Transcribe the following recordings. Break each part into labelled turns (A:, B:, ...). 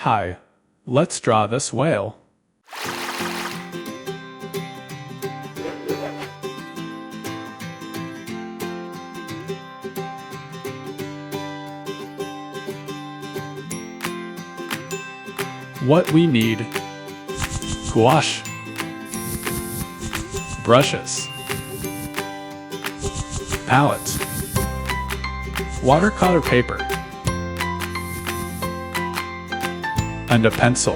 A: Hi, let's draw this whale. What we need: gouache, brushes, palette, watercolor paper, and a pencil.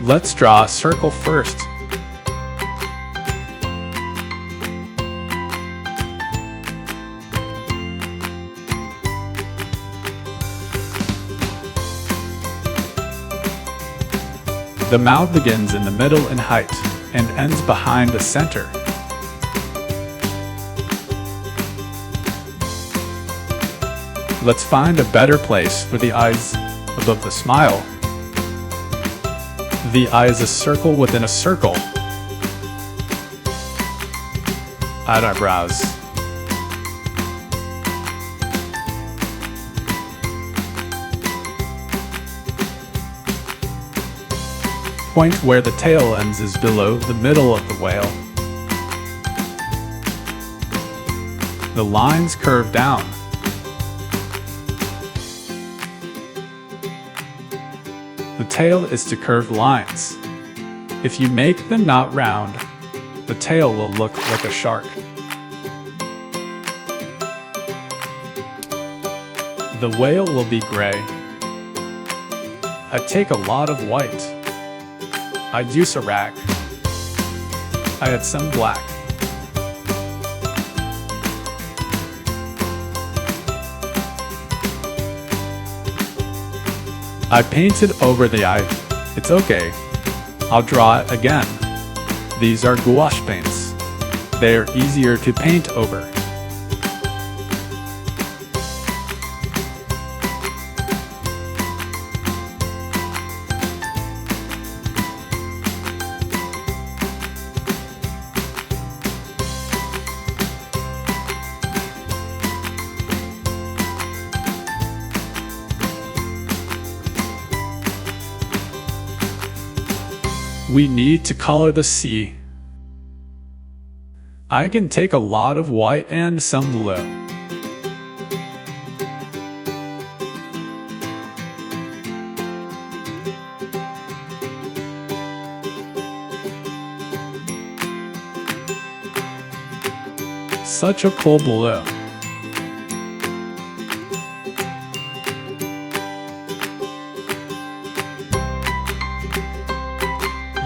A: Let's draw a circle first. The mouth begins in the middle in height and ends behind the center. Let's find a better place for the eyes above the smile. The eye is a circle within a circle. Add eyebrows. Point where the tail ends is below the middle of the whale. The lines curve down. The tail is to curved lines. If you make them not round, the tail will look like a shark. The whale will be gray. I take a lot of white. I'd use a rag. I add some black. I painted over the eye. It's okay. I'll draw it again. These are gouache paints. They are easier to paint over. We need to color the sea. I can take a lot of white and some blue. Such a cool blue.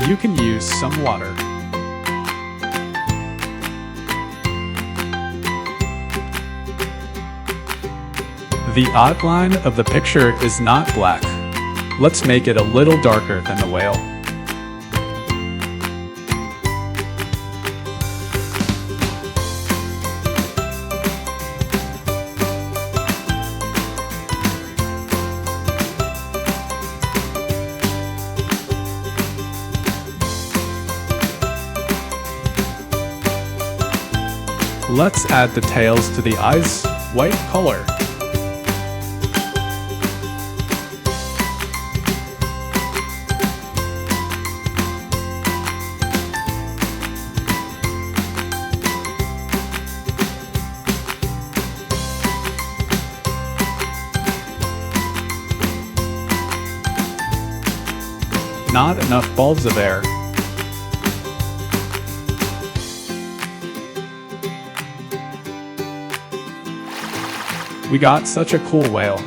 A: You can use some water. The outline of the picture is not black. Let's make it a little darker than the whale. Let's add the tails to the eyes, white color. Not enough balls of air. We got such a cool whale.